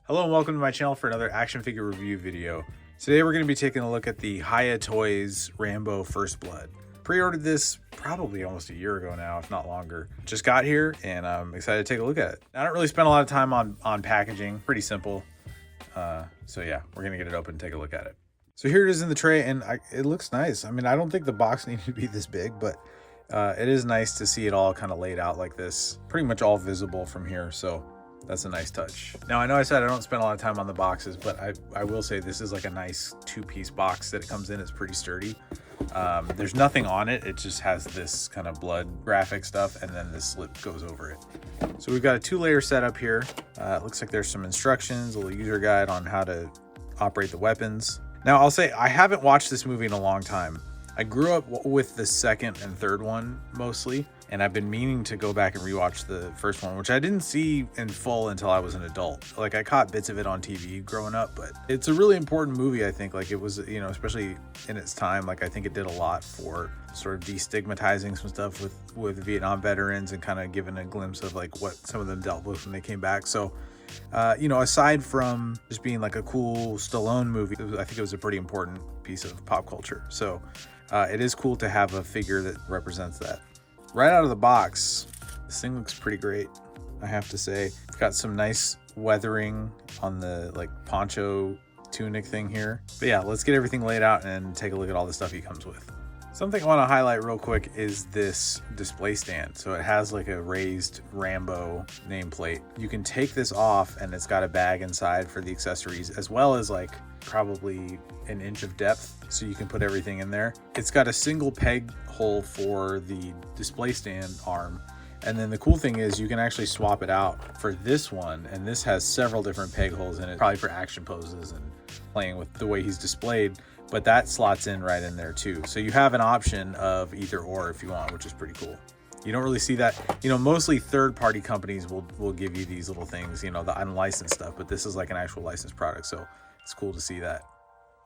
Hello and welcome to my channel for another action figure review video. Today we're going to be taking a look at the HIYA Toys Rambo First Blood. Pre-ordered this probably almost a year ago now, if not longer. Just got here and I'm excited to take a look at it. I don't really spend a lot of time on packaging, pretty simple. So yeah, we're going to get it open and take a look at it. So here it is in the tray and it looks nice. I mean, I don't think the box needed to be this big, but it is nice to see it all kind of laid out like this. Pretty much all visible from here, so that's a nice touch. Now, I know I said I don't spend a lot of time on the boxes, but I will say this is like a nice two-piece box that it comes in. It's pretty sturdy. There's nothing on it. It just has this kind of blood graphic stuff, and then this slip goes over it. So we've got a two-layer setup here. It looks like there's some instructions, a little user guide on how to operate the weapons. Now, I'll say I haven't watched this movie in a long time. I grew up with the second and third one mostly, and I've been meaning to go back and rewatch the first one, which I didn't see in full until I was an adult. Like, I caught bits of it on TV growing up, but it's a really important movie, I think. Like, it was, you know, especially in its time, like, I think it did a lot for sort of destigmatizing some stuff with Vietnam veterans and kind of giving a glimpse of like what some of them dealt with when they came back. So you know, aside from just being like a cool Stallone movie, I think it was a pretty important piece of pop culture. So it is cool to have a figure that represents that. Right out of the box, this thing looks pretty great, I have to say. It's got some nice weathering on the like poncho tunic thing here. But yeah, let's get everything laid out and take a look at all the stuff he comes with. Something I want to highlight real quick is this display stand. So it has like a raised Rambo nameplate. You can take this off and it's got a bag inside for the accessories, as well as like probably an inch of depth, so you can put everything in there. It's got a single peg hole for the display stand arm. And then the cool thing is you can actually swap it out for this one. And this has several different peg holes in it, probably for action poses and playing with the way he's displayed. But that slots in right in there too. So you have an option of either or if you want, which is pretty cool. You don't really see that, you know, mostly third-party companies will give you these little things, you know, the unlicensed stuff, but this is like an actual licensed product. So it's cool to see that.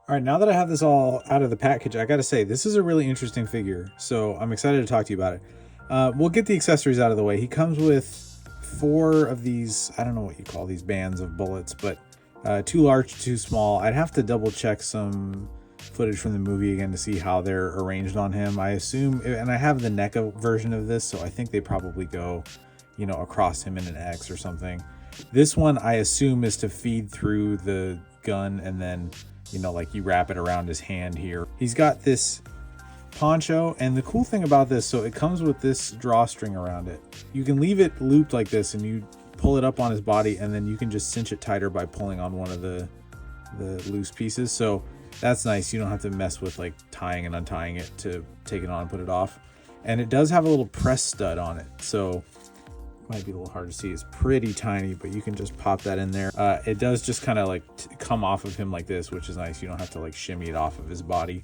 All right, now that I have this all out of the package, I gotta say, this is a really interesting figure. So I'm excited to talk to you about it. We'll get the accessories out of the way. He comes with 4 of these, I don't know what you call these bands of bullets, but 2 large, 2 small. I'd have to double check some footage from the movie again to see how they're arranged on him. I assume, and I have the NECA version of this, so I think they probably go, you know, across him in an X or something. This one I assume is to feed through the gun, and then, you know, like you wrap it around his hand here. He's got this poncho, and the cool thing about this, so it comes with this drawstring around it. You can leave it looped like this and you pull it up on his body, and then you can just cinch it tighter by pulling on one of the loose pieces. So that's nice. You don't have to mess with like tying and untying it to take it on and put it off. And it does have a little press stud on it, so it might be a little hard to see. It's pretty tiny, but you can just pop that in there. It does just kind of like come off of him like this, which is nice. You don't have to like shimmy it off of his body.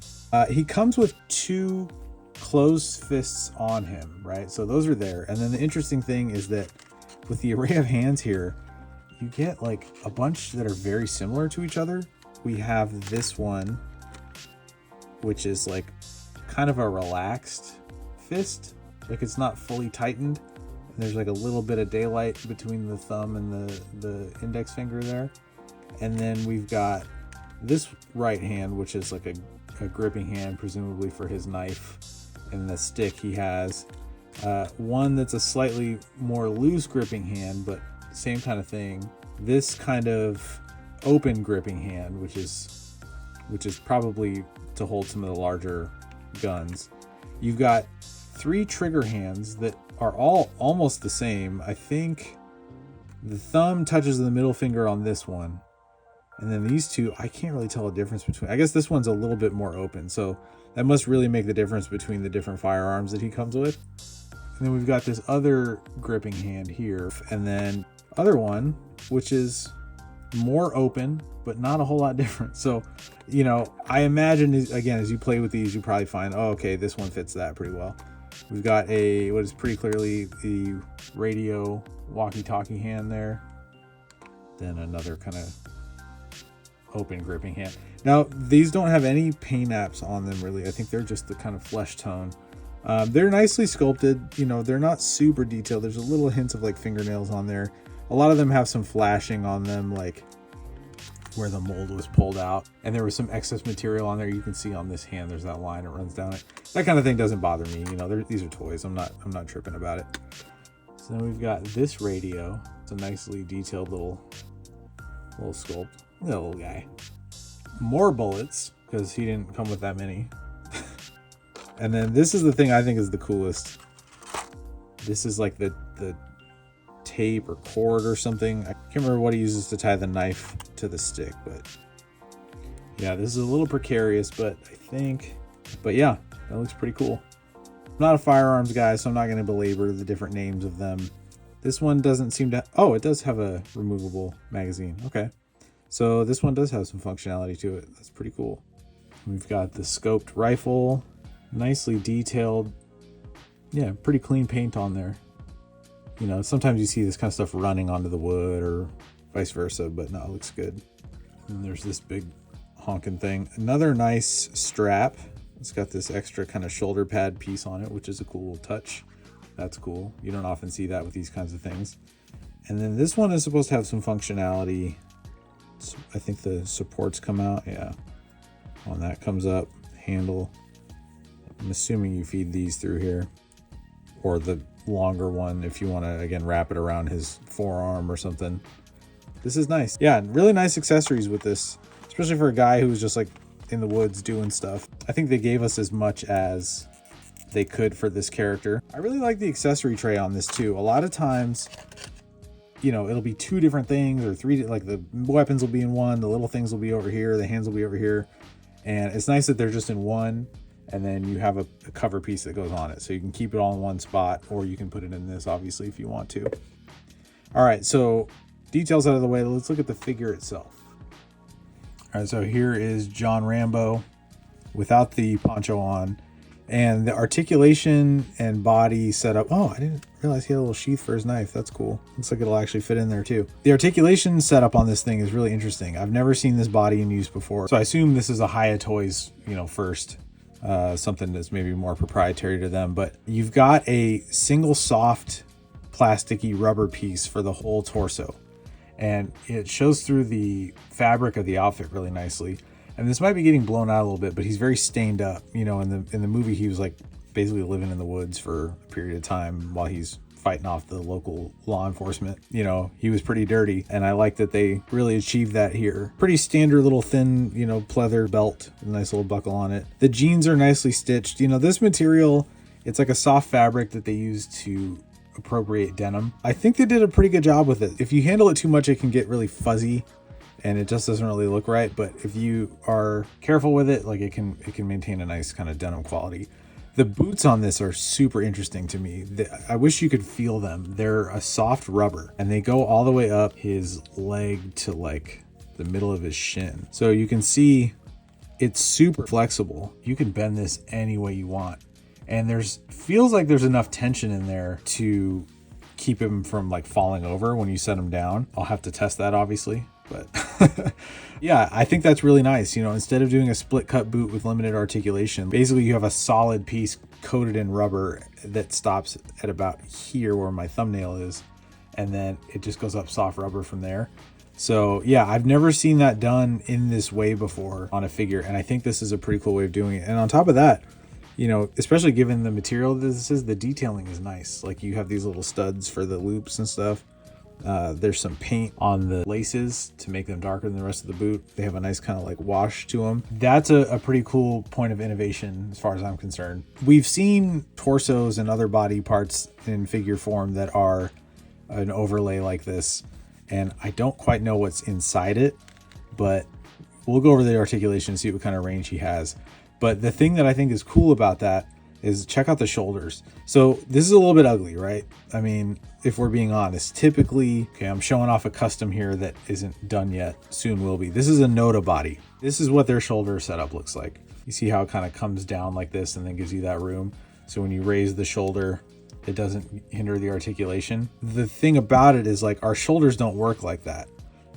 He comes with 2 closed fists on him, right? So those are there. And then the interesting thing is that with the array of hands here, you get like a bunch that are very similar to each other. We have this one, which is like kind of a relaxed fist, like it's not fully tightened. And there's like a little bit of daylight between the thumb and the index finger there. And then we've got this right hand, which is like a gripping hand, presumably for his knife, and the stick he has. One that's a slightly more loose gripping hand, but same kind of thing. This kind of open gripping hand, which is probably to hold some of the larger guns. You've got 3 trigger hands that are all almost the same. I think the thumb touches the middle finger on this one, and then these 2, I can't really tell a difference between. I guess this one's a little bit more open, so that must really make the difference between the different firearms that he comes with. And then we've got this other gripping hand here, and then other one, which is more open, but not a whole lot different. So, you know, I imagine, again, as you play with these, you probably find, oh, okay, this one fits that pretty well. We've got what is pretty clearly the radio walkie-talkie hand there. Then another kind of open gripping hand. Now, these don't have any paint apps on them, really. I think they're just the kind of flesh tone. They're nicely sculpted. You know, they're not super detailed. There's a little hints of like fingernails on there. A lot of them have some flashing on them, like where the mold was pulled out, and there was some excess material on there. You can see on this hand, there's that line that runs down it. That kind of thing doesn't bother me. You know, these are toys. I'm not tripping about it. So then we've got this radio. It's a nicely detailed little sculpt. Look at that little guy. More bullets, because he didn't come with that many. And then this is the thing I think is the coolest. This is like the tape or cord or something. I can't remember what he uses to tie the knife to the stick, but yeah, this is a little precarious, but yeah, that looks pretty cool. I'm not a firearms guy, so I'm not going to belabor the different names of them. This one doesn't seem to, oh, it does have a removable magazine. Okay. So this one does have some functionality to it. That's pretty cool. We've got the scoped rifle, nicely detailed. Yeah, pretty clean paint on there. You know, sometimes you see this kind of stuff running onto the wood or vice versa, but no, it looks good. And there's this big honking thing. Another nice strap. It's got this extra kind of shoulder pad piece on it, which is a cool touch. That's cool. You don't often see that with these kinds of things. And then this one is supposed to have some functionality. I think the supports come out. Yeah. On that comes up. Handle. I'm assuming you feed these through here. Or the longer one if you want to, again, wrap it around his forearm or something. This is nice. Yeah, really nice accessories with this, especially for a guy who was just like in the woods doing stuff. I think they gave us as much as they could for this character. I really like the accessory tray on this too. A lot of times, you know, it'll be two different things or three, like the weapons will be in one, the little things will be over here, the hands will be over here. And it's nice that they're just in one, and then you have a cover piece that goes on it. So you can keep it all in one spot, or you can put it in this, obviously, if you want to. All right, so details out of the way, let's look at the figure itself. All right, so here is John Rambo without the poncho on, and the articulation and body setup. Oh, I didn't realize he had a little sheath for his knife. That's cool. Looks like it'll actually fit in there too. The articulation setup on this thing is really interesting. I've never seen this body in use before, so I assume this is a HIYA Toys, you know, first. Something that's maybe more proprietary to them, but you've got a single soft plasticky rubber piece for the whole torso, and it shows through the fabric of the outfit really nicely. And this might be getting blown out a little bit, but he's very stained up. You know, in the movie, he was like basically living in the woods for a period of time while he's fighting off the local law enforcement. You know, he was pretty dirty, and I like that they really achieved that here. Pretty standard little thin, you know, pleather belt, a nice little buckle on it. The jeans are nicely stitched. You know, this material, it's like a soft fabric that they use to appropriate denim. I think they did a pretty good job with it. If you handle it too much, it can get really fuzzy and it just doesn't really look right, but if you are careful with it, like it can maintain a nice kind of denim quality. The boots on this are super interesting to me. I wish you could feel them. They're a soft rubber, and they go all the way up his leg to like the middle of his shin. So you can see it's super flexible. You can bend this any way you want. And feels like there's enough tension in there to keep him from like falling over when you set him down. I'll have to test that, obviously. But yeah, I think that's really nice. You know, instead of doing a split cut boot with limited articulation, basically you have a solid piece coated in rubber that stops at about here where my thumbnail is, and then it just goes up soft rubber from there. So yeah, I've never seen that done in this way before on a figure, and I think this is a pretty cool way of doing it. And on top of that, you know, especially given the material this is, the detailing is nice. Like you have these little studs for the loops and stuff. There's some paint on the laces to make them darker than the rest of the boot. They have a nice kind of like wash to them. That's a pretty cool point of innovation as far as I'm concerned. We've seen torsos and other body parts in figure form that are an overlay like this, and I don't quite know what's inside it, but we'll go over the articulation and see what kind of range he has. But the thing that I think is cool about that is check out the shoulders. So this is a little bit ugly, right? I mean, if we're being honest, typically, okay, I'm showing off a custom here that isn't done yet, soon will be. This is a NECA body. This is what their shoulder setup looks like. You see how it kind of comes down like this and then gives you that room. So when you raise the shoulder, it doesn't hinder the articulation. The thing about it is like our shoulders don't work like that.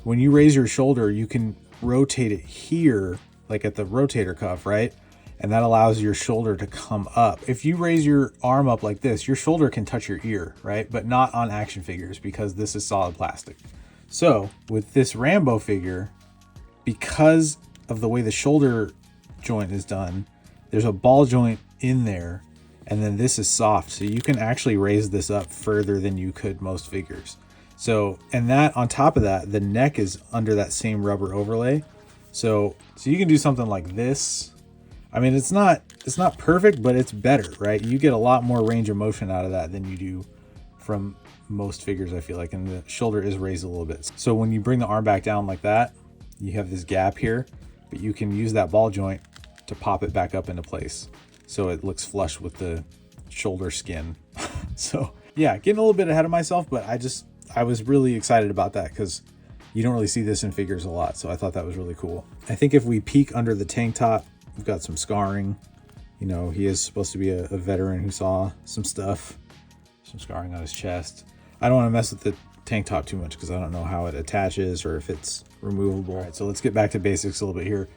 When you raise your shoulder, you can rotate it here, like at the rotator cuff, right? And that allows your shoulder to come up. If you raise your arm up like this, your shoulder can touch your ear, right? But not on action figures because this is solid plastic. So with this Rambo figure, because of the way the shoulder joint is done, there's a ball joint in there, and then this is soft, so you can actually raise this up further than you could most figures. So, and that on top of that, the neck is under that same rubber overlay. So you can do something like this. I mean, it's not perfect, but it's better, right? You get a lot more range of motion out of that than you do from most figures, I feel like, and the shoulder is raised a little bit. So when you bring the arm back down like that, you have this gap here, but you can use that ball joint to pop it back up into place, so it looks flush with the shoulder skin. So yeah, getting a little bit ahead of myself, but I was really excited about that because you don't really see this in figures a lot. So I thought that was really cool. I think if we peek under the tank top, we've got some scarring. You know, he is supposed to be a veteran who saw some stuff, some scarring on his chest. I don't want to mess with the tank top too much because I don't know how it attaches or if it's removable. All right, so let's get back to basics a little bit here.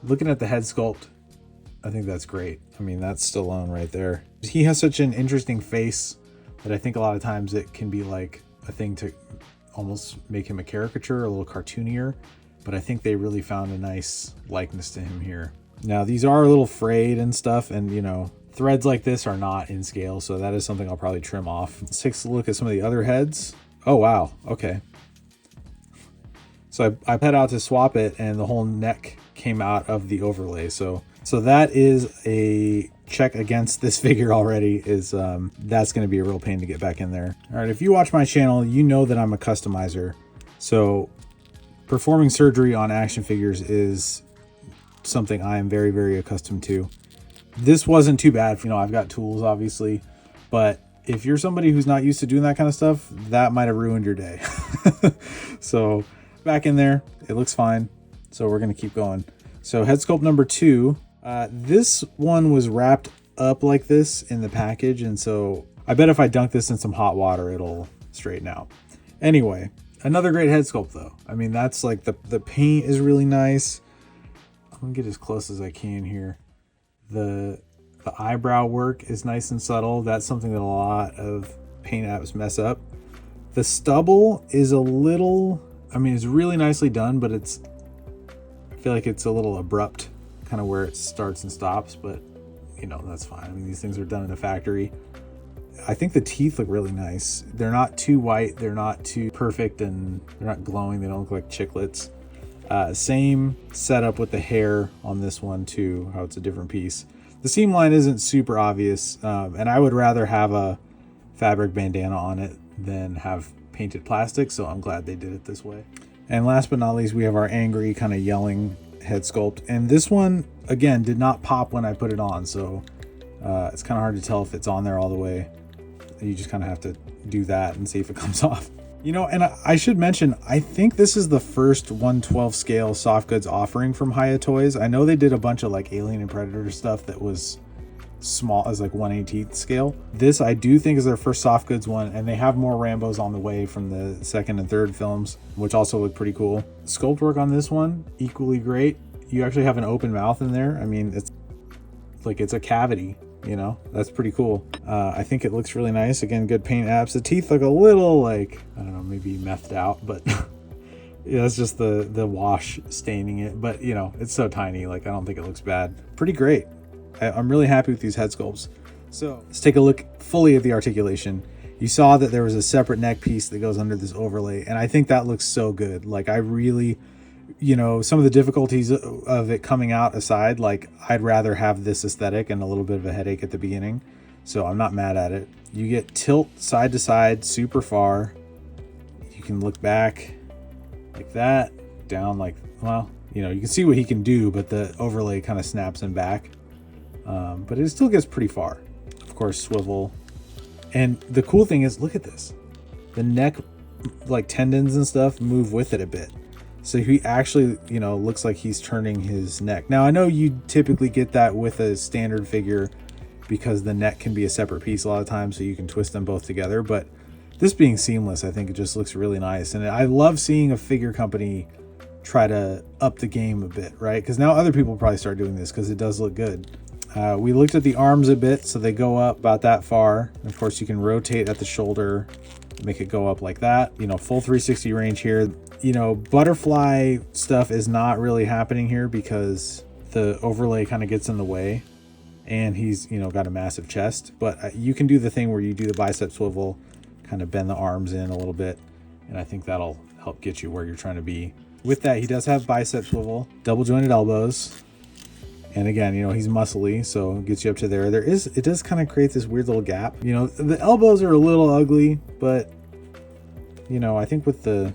Looking at the head sculpt, I think that's great. I mean, that's Stallone right there. He has such an interesting face that I think a lot of times it can be like a thing to almost make him a caricature, a little cartoonier, but I think they really found a nice likeness to him here. Now, these are a little frayed and stuff, and you know, threads like this are not in scale, so that is something I'll probably trim off. Let's take a look at some of the other heads. Oh, wow. Okay. So I head out to swap it, and the whole neck came out of the overlay. So that is a check against this figure already. Is that's going to be a real pain to get back in there. All right, if you watch my channel, you know that I'm a customizer. So performing surgery on action figures is something I am very, very accustomed to. This wasn't too bad. You know, I've got tools, obviously, but if you're somebody who's not used to doing that kind of stuff, that might have ruined your day. So back in there, it looks fine. So we're going to keep going. So head sculpt number 2, this one was wrapped up like this in the package. And so I bet if I dunk this in some hot water, it'll straighten out. Anyway, another great head sculpt though. I mean, that's like the paint is really nice. I'm gonna get as close as I can here. The eyebrow work is nice and subtle. That's something that a lot of paint apps mess up. The stubble is a little, I mean, it's really nicely done, but I feel like it's a little abrupt, kind of where it starts and stops, but you know, that's fine. I mean, these things are done in a factory. I think the teeth look really nice. They're not too white, they're not too perfect, and they're not glowing. They don't look like chiclets. Same setup with the hair on this one too, how it's a different piece. The seam line isn't super obvious, and I would rather have a fabric bandana on it than have painted plastic, so I'm glad they did it this way. And last but not least, we have our angry kind of yelling head sculpt. And this one, again, did not pop when I put it on, so it's kind of hard to tell if it's on there all the way. You just kind of have to do that and see if it comes off. You know, and I should mention, I think this is the first 1/12 scale soft goods offering from HIYA Toys. I know they did a bunch of like Alien and Predator stuff that was small, as like 1/18 scale. This I do think is their first soft goods one, and they have more Rambos on the way from the second and third films, which also look pretty cool. Sculpt work on this one, equally great. You actually have an open mouth in there. I mean, it's like it's a cavity, you know, that's pretty cool. I think it looks really nice. Again, good paint apps. The teeth look a little like, I don't know, maybe methed out, but yeah, it's just the wash staining it. But you know, it's so tiny, like I don't think it looks bad. Pretty great. I'm really happy with these head sculpts. So let's take a look fully at the articulation. You saw that there was a separate neck piece that goes under this overlay, and I think that looks so good. Like I really, you know, some of the difficulties of it coming out aside, like I'd rather have this aesthetic and a little bit of a headache at the beginning. So I'm not mad at it. You get tilt side to side super far. You can look back like that, down like, well, you know, you can see what he can do, but the overlay kind of snaps him back. But it still gets pretty far. Of course, swivel. And the cool thing is, look at this. The neck, like tendons and stuff, move with it a bit. So he actually, you know, looks like he's turning his neck. Now, I know you typically get that with a standard figure because the neck can be a separate piece a lot of times, so you can twist them both together. But this being seamless, I think it just looks really nice. And I love seeing a figure company try to up the game a bit, right? Because now other people probably start doing this because it does look good. We looked at the arms a bit, so they go up about that far. And of course, you can rotate at the shoulder make it go up like that. You know, full 360 range here. You know, butterfly stuff is not really happening here because the overlay kind of gets in the way, and he's, you know, got a massive chest. But you can do the thing where you do the bicep swivel, kind of bend the arms in a little bit, and I think that'll help get you where you're trying to be. With that, he does have bicep swivel, double jointed elbows. And again, you know, he's muscly, so it gets you up to there. It does kind of create this weird little gap. You know, the elbows are a little ugly, but, you know, I think with the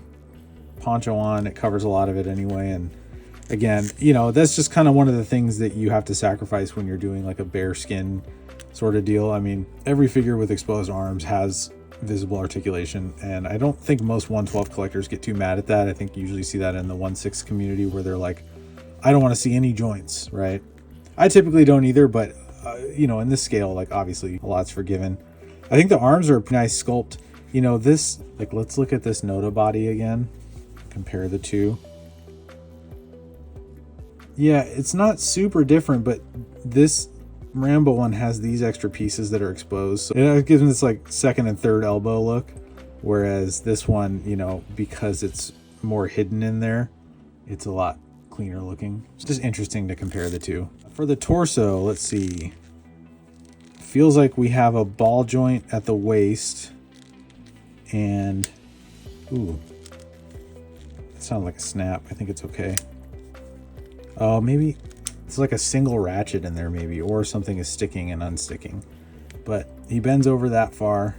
poncho on, it covers a lot of it anyway. And again, you know, that's just kind of one of the things that you have to sacrifice when you're doing like a bare skin sort of deal. I mean, every figure with exposed arms has visible articulation, and I don't think most 112 collectors get too mad at that. I think you usually see that in the 1/6 community where they're like, I don't want to see any joints, right? I typically don't either, but you know, in this scale, like obviously a lot's forgiven. I think the arms are a nice sculpt. You know, this, like, let's look at this Noda body again, compare the two. Yeah, it's not super different, but this Rambo one has these extra pieces that are exposed. So it gives them this like second and third elbow look, whereas this one, you know, because it's more hidden in there, it's a lot cleaner looking. It's just interesting to compare the two. For the torso, let's see. Feels like we have a ball joint at the waist, and ooh, that sounded like a snap. I think it's okay. Oh, maybe it's like a single ratchet in there, maybe, or something is sticking and unsticking. But he bends over that far.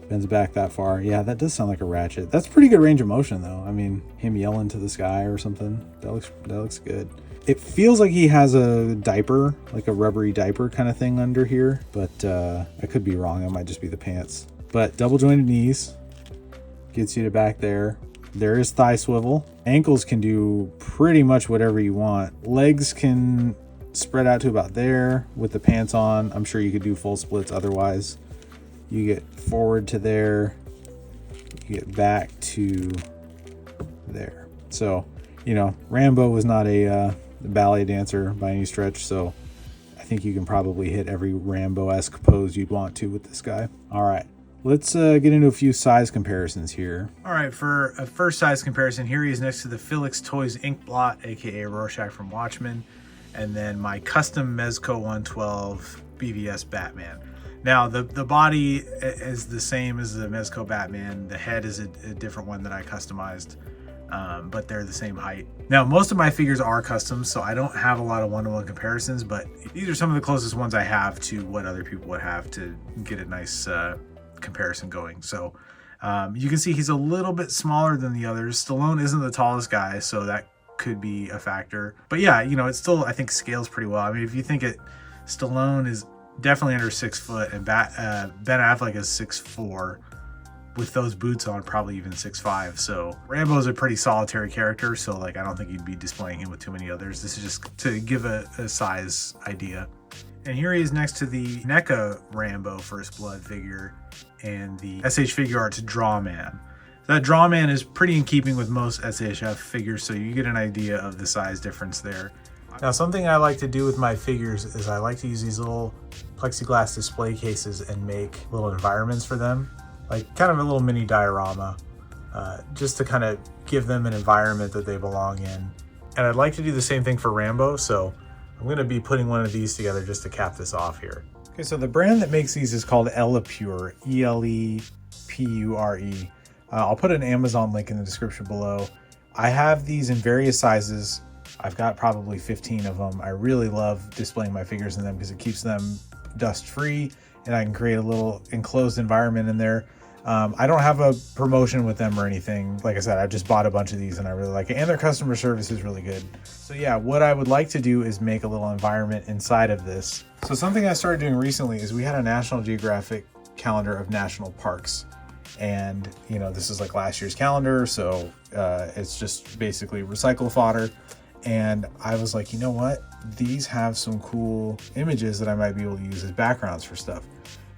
Bends back that far. Yeah, that does sound like a ratchet. That's pretty good range of motion, though. I mean, him yelling to the sky or something. That looks good. It feels like he has a diaper, like a rubbery diaper kind of thing under here, but I could be wrong. It might just be the pants. But double jointed knees gets you to back there. There is thigh swivel. Ankles can do pretty much whatever you want. Legs can spread out to about there with the pants on. I'm sure you could do full splits otherwise. You get forward to there, you get back to there. So, you know, Rambo was not a ballet dancer by any stretch, so I think you can probably hit every Rambo-esque pose you'd want to with this guy. All right, let's get into a few size comparisons here. All right, for a first size comparison, here he is next to the Felix Toys Ink Blot, aka Rorschach from Watchmen, and then my custom Mezco 112 BVS Batman. Now, the body is the same as the Mezco Batman. The head is a different one that I customized, but they're the same height. Now, most of my figures are custom, so I don't have a lot of one-to-one comparisons, but these are some of the closest ones I have to what other people would have to get a nice comparison going. So you can see he's a little bit smaller than the others. Stallone isn't the tallest guy, so that could be a factor. But yeah, you know, it still, I think, scales pretty well. I mean, if you think Stallone is definitely under 6 foot, and Ben Affleck is 6'4", with those boots on, probably even 6'5". So Rambo's a pretty solitary character, so like I don't think you'd be displaying him with too many others. This is just to give a size idea. And here he is next to the NECA Rambo First Blood figure and the SH Figure Arts Drawman. That Drawman is pretty in keeping with most SHF figures, so you get an idea of the size difference there. Now, something I like to do with my figures is I like to use these little plexiglass display cases and make little environments for them, like kind of a little mini diorama, just to kind of give them an environment that they belong in. And I'd like to do the same thing for Rambo, so I'm going to be putting one of these together just to cap this off here. Okay, so the brand that makes these is called Elepure, E-L-E-P-U-R-E. I'll put an Amazon link in the description below. I have these in various sizes. I've got probably 15 of them. I really love displaying my figures in them because it keeps them dust free and I can create a little enclosed environment in there. I don't have a promotion with them or anything. Like I said, I just bought a bunch of these and I really like it, and their customer service is really good. So yeah, what I would like to do is make a little environment inside of this. So something I started doing recently is we had a National Geographic calendar of national parks. And you know, this is like last year's calendar, so it's just basically recycle fodder. And I was like, you know what? These have some cool images that I might be able to use as backgrounds for stuff.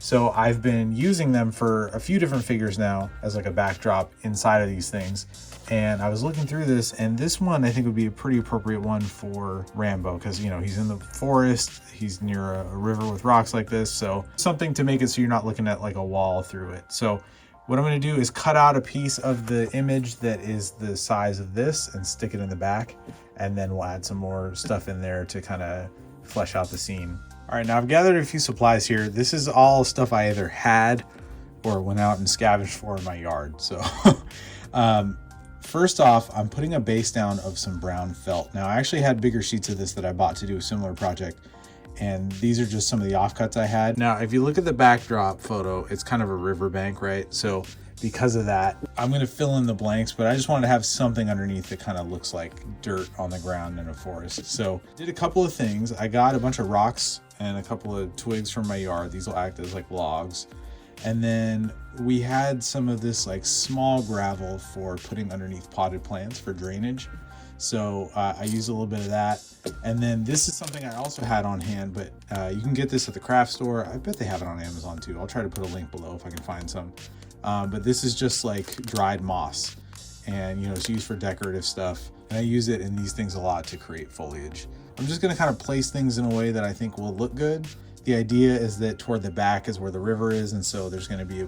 So I've been using them for a few different figures now as like a backdrop inside of these things. And I was looking through this, and this one I think would be a pretty appropriate one for Rambo, because you know, he's in the forest, he's near a river with rocks like this, so something to make it so you're not looking at like a wall through it. So what I'm going to do is cut out a piece of the image that is the size of this and stick it in the back, and then we'll add some more stuff in there to kind of flesh out the scene. All right, now I've gathered a few supplies here. This is all stuff I either had or went out and scavenged for in my yard. So first off, I'm putting a base down of some brown felt. Now I actually had bigger sheets of this that I bought to do a similar project, and these are just some of the offcuts I had. Now, if you look at the backdrop photo, it's kind of a riverbank, right? So because of that, I'm gonna fill in the blanks, but I just wanted to have something underneath that kind of looks like dirt on the ground in a forest. So did a couple of things. I got a bunch of rocks and a couple of twigs from my yard. These will act as like logs. And then we had some of this like small gravel for putting underneath potted plants for drainage. So I used a little bit of that. And then this is something I also had on hand, but you can get this at the craft store. I bet they have it on Amazon too. I'll try to put a link below if I can find some. But this is just like dried moss, and you know, it's used for decorative stuff. And I use it in these things a lot to create foliage. I'm just gonna kind of place things in a way that I think will look good. The idea is that toward the back is where the river is, and so there's gonna be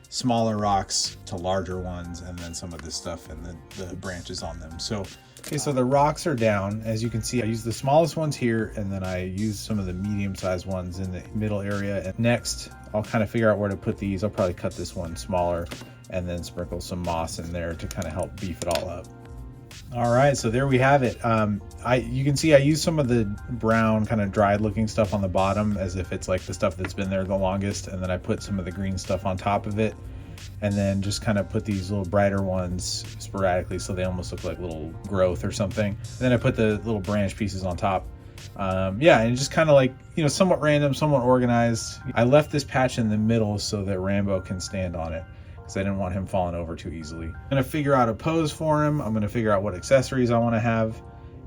smaller rocks to larger ones, and then some of this stuff and the branches on them. So, okay, so the rocks are down. As you can see, I use the smallest ones here, and then I use some of the medium-sized ones in the middle area. And next, I'll kind of figure out where to put these. I'll probably cut this one smaller and then sprinkle some moss in there to kind of help beef it all up. All right, so there we have it. You can see I use some of the brown kind of dried looking stuff on the bottom as if it's like the stuff that's been there the longest, and then I put some of the green stuff on top of it, and then just kind of put these little brighter ones sporadically so they almost look like little growth or something. And then I put the little branch pieces on top. Yeah, and just kind of like, you know, somewhat random, somewhat organized. I left this patch in the middle so that Rambo can stand on it, because I didn't want him falling over too easily. I'm gonna figure out a pose for him. I'm gonna figure out what accessories I want to have.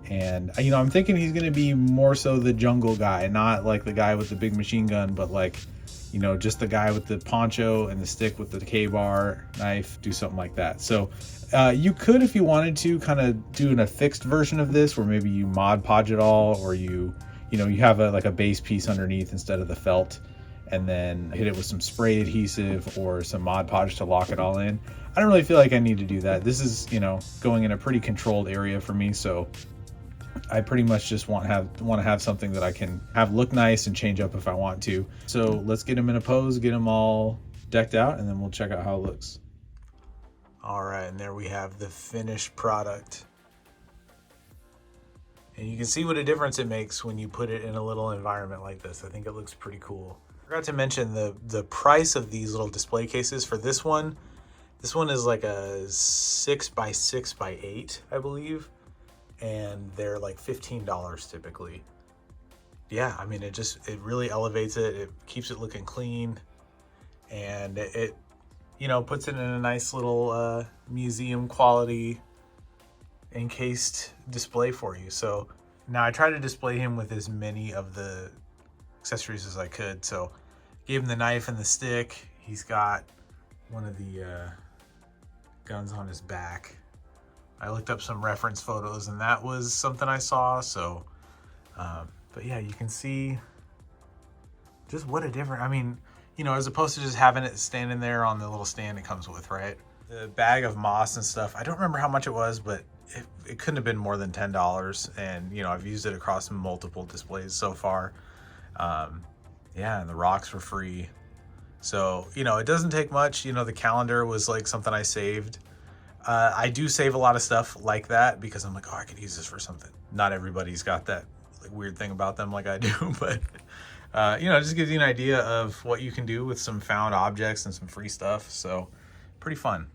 And you know, I'm thinking he's gonna be more so the jungle guy, not like the guy with the big machine gun, but like, you know, just the guy with the poncho and the stick with the K-bar knife, do something like that. So you could, if you wanted to, kind of do a fixed version of this where maybe you Mod Podge it all, or you know, you have like a base piece underneath instead of the felt, and then hit it with some spray adhesive or some Mod Podge to lock it all in. I don't really feel like I need to do that. This is, you know, going in a pretty controlled area for me, so I pretty much just want to have something that I can have look nice and change up if I want to. So let's get him in a pose, get him all decked out, and then we'll check out how it looks. All right, and there we have the finished product. And you can see what a difference it makes when you put it in a little environment like this. I think it looks pretty cool. I forgot to mention the price of these little display cases for this one. This one is like a 6x6x8, I believe. And they're like $15 typically. Yeah, I mean, it really elevates it. It keeps it looking clean, and it you know, puts it in a nice little museum quality encased display for you. So now I try to display him with as many of the accessories as I could. So gave him the knife and the stick. He's got one of the guns on his back. I looked up some reference photos, and that was something I saw. So, but yeah, you can see just what a difference. I mean, you know, as opposed to just having it standing there on the little stand it comes with, right? The bag of moss and stuff, I don't remember how much it was, but it couldn't have been more than $10. And, you know, I've used it across multiple displays so far. Yeah, and the rocks were free. So, you know, it doesn't take much. You know, the calendar was like something I saved. I do save a lot of stuff like that because I'm like, oh, I could use this for something. Not everybody's got that like weird thing about them like I do, but you know, it just gives you an idea of what you can do with some found objects and some free stuff. So pretty fun.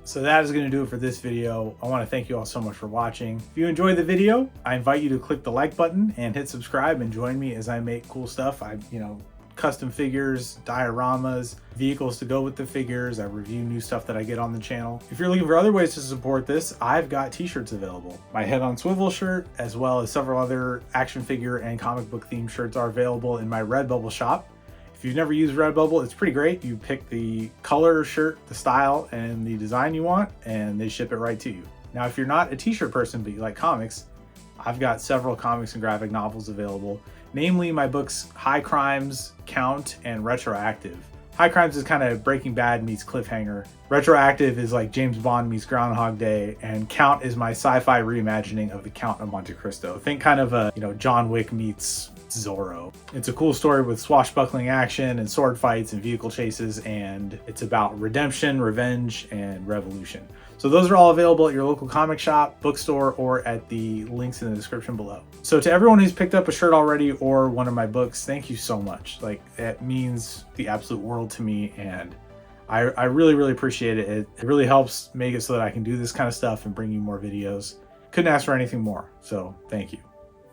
So that is going to do it for this video. I want to thank you all so much for watching. If you enjoyed the video, I invite you to click the like button and hit subscribe and join me as I make cool stuff. You know, custom figures, dioramas, vehicles to go with the figures. I review new stuff that I get on the channel. If you're looking for other ways to support this, I've got t-shirts available. My Head on Swivel shirt, as well as several other action figure and comic book themed shirts, are available in my Redbubble shop. If you've never used Redbubble, it's pretty great. You pick the color shirt, the style, and the design you want, and they ship it right to you. Now, if you're not a t-shirt person, but you like comics, I've got several comics and graphic novels available, namely my books High Crimes, Count, and Retroactive. High Crimes is kind of Breaking Bad meets Cliffhanger. Retroactive is like James Bond meets Groundhog Day, and Count is my sci-fi reimagining of the Count of Monte Cristo. Think kind of a, John Wick meets Zorro. It's a cool story with swashbuckling action and sword fights and vehicle chases, and it's about redemption, revenge, and revolution. So those are all available at your local comic shop, bookstore, or at the links in the description below. So to everyone who's picked up a shirt already or one of my books, thank you so much. Like, it means the absolute world to me, and I really, really appreciate it. It really helps make it so that I can do this kind of stuff and bring you more videos. Couldn't ask for anything more, so thank you.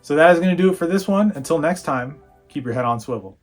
So that is going to do it for this one. Until next time, keep your head on swivel.